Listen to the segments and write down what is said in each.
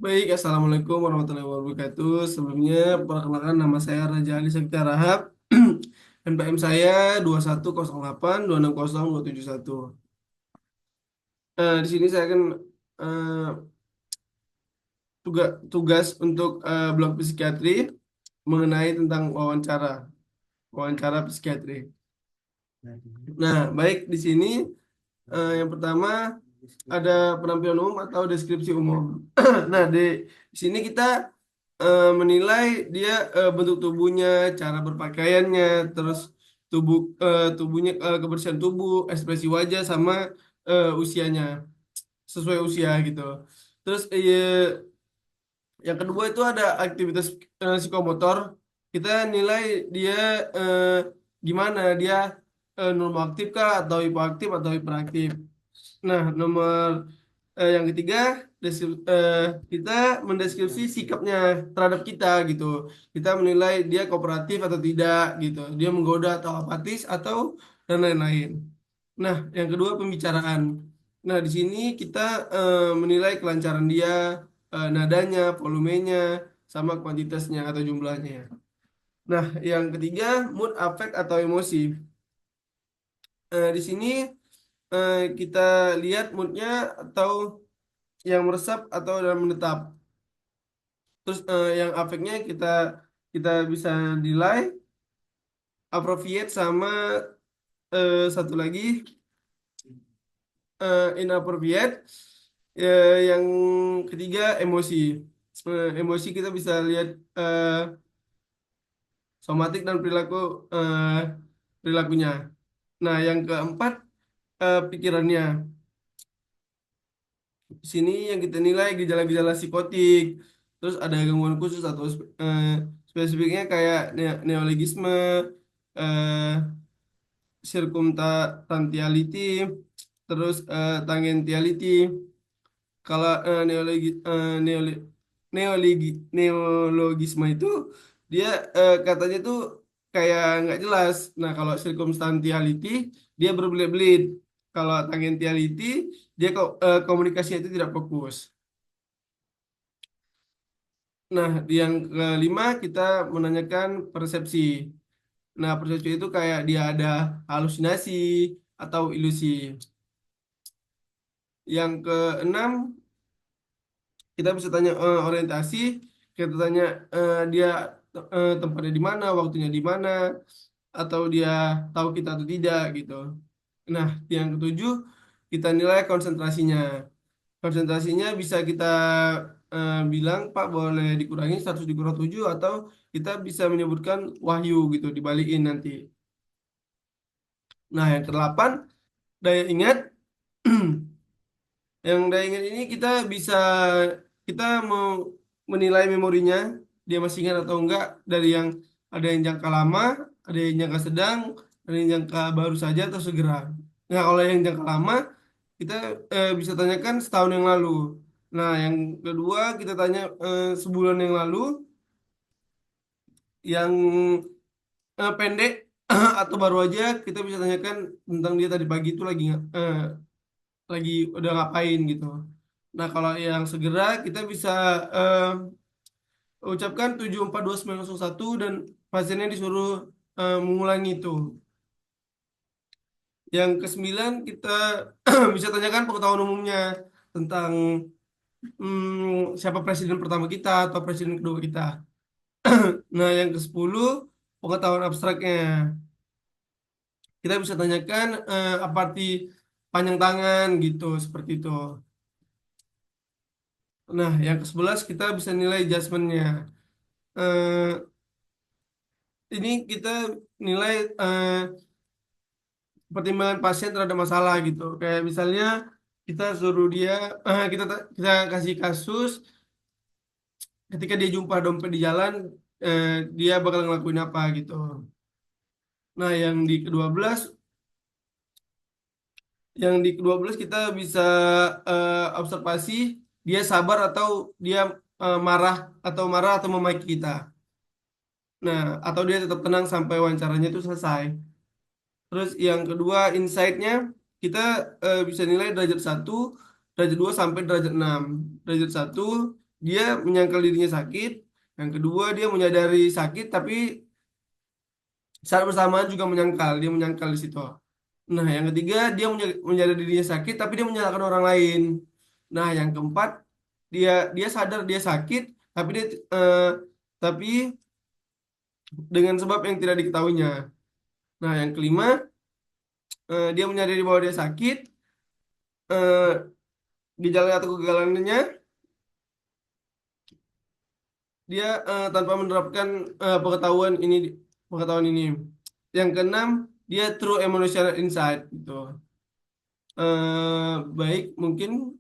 Baik, Assalamualaikum warahmatullahi wabarakatuh. Sebelumnya, perkenalkan nama saya Raja Ali Sekti Rahab. NPM saya 2108 260 271. Di sini saya akan eh, tugas untuk blok psikiatri mengenai tentang wawancara psikiatri. Nah, baik di sini yang pertama ada penampilan umum atau deskripsi umum. Nah, di sini kita menilai dia bentuk tubuhnya, cara berpakaiannya, terus tubuhnya, kebersihan tubuh, ekspresi wajah sama usianya, sesuai usia gitu. Terus yang kedua itu ada aktivitas psikomotor. Kita nilai dia eh, gimana dia normoaktif kah atau hipoaktif atau hiperaktif. Nah, yang ketiga, kita mendeskripsi sikapnya terhadap kita gitu. Kita menilai dia kooperatif atau tidak gitu. Dia menggoda atau apatis atau dan lain-lain. Nah, yang kedua pembicaraan. Nah, di sini kita menilai kelancaran dia, nadanya, volumenya, sama kuantitasnya atau jumlahnya. Nah, yang ketiga mood, affect atau emosi. Di sini kita lihat moodnya atau yang meresap atau yang menetap. Terus yang afeknya kita bisa nilai appropriate sama satu lagi inappropriate. Yang ketiga emosi. Emosi kita bisa lihat somatik dan perilakunya. Nah, yang keempat pikirannya. Di sini yang kita nilai gejala-gejala psikotik, terus ada gangguan khusus atau spesifiknya kayak neologisme, eh, circumstantiality, terus tangentiality. Kalau neologisme itu dia katanya tuh kayak nggak jelas. Nah, kalau circumstantiality dia berbelit-belit. Kalau tangentiality dia kok komunikasinya itu tidak fokus. Nah, di yang kelima kita menanyakan persepsi. Nah, persepsi itu kayak dia ada halusinasi atau ilusi. Yang keenam kita bisa tanya orientasi, kita tanya dia tempatnya di mana, waktunya di mana, atau dia tahu kita atau tidak gitu. Nah, yang ketujuh kita nilai konsentrasinya. Konsentrasinya bisa kita bilang Pak boleh dikurangi 100 dikurang 7 atau kita bisa menyebutkan wahyu gitu dibalikin nanti. Nah, yang kedelapan daya ingat. Yang daya ingat ini kita mau menilai memorinya dia masih ingat atau enggak dari yang ada yang jangka lama, ada yang jangka sedang, ada yang jangka baru saja atau segera. Nah, kalau yang jangka lama kita bisa tanyakan setahun yang lalu. Nah, yang kedua kita tanya sebulan yang lalu. Yang pendek atau baru aja kita bisa tanyakan tentang dia tadi pagi itu lagi udah ngapain gitu. Nah, kalau yang segera kita bisa eh, ucapkan 742901 dan pasiennya disuruh mengulangi itu. Yang kesembilan kita bisa tanyakan pengetahuan umumnya tentang siapa presiden pertama kita atau presiden kedua kita. Nah, yang ke-10 pengetahuan abstraknya. Kita bisa tanyakan apa arti panjang tangan gitu, seperti itu. Nah, yang ke-11 kita bisa nilai adjustment-nya. Eh, ini kita nilai pertimbangan pasien terhadap masalah gitu. Kayak misalnya kita suruh dia, kita kasih kasus ketika dia jumpa dompet di jalan, eh, dia bakal ngelakuin apa gitu. Nah, yang di ke-12 kita bisa observasi dia sabar atau dia marah atau memaki kita. Nah, atau dia tetap tenang sampai wawancaranya itu selesai. Terus yang kedua, insight-nya kita bisa nilai derajat 1, derajat 2 sampai derajat 6. Derajat 1 dia menyangkal dirinya sakit. Yang kedua, dia menyadari sakit, tapi saat bersamaan juga menyangkal. Dia menyangkal di situ. Nah, yang ketiga, dia menyadari dirinya sakit, tapi dia menyalahkan orang lain. Nah, yang keempat, dia dia sadar dia sakit, tapi dia tapi dengan sebab yang tidak diketahuinya. Nah, yang kelima, dia menyadari bahwa dia sakit, eh, gejala atau kegagalannya dia tanpa menerapkan pengetahuan ini. Yang keenam, dia true emotional insight gitu. Baik, mungkin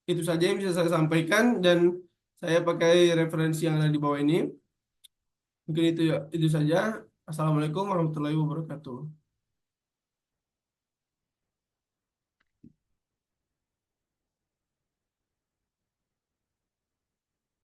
itu saja yang bisa saya sampaikan dan saya pakai referensi yang ada di bawah ini. Mungkin itu ya, itu saja. Assalamualaikum warahmatullahi wabarakatuh.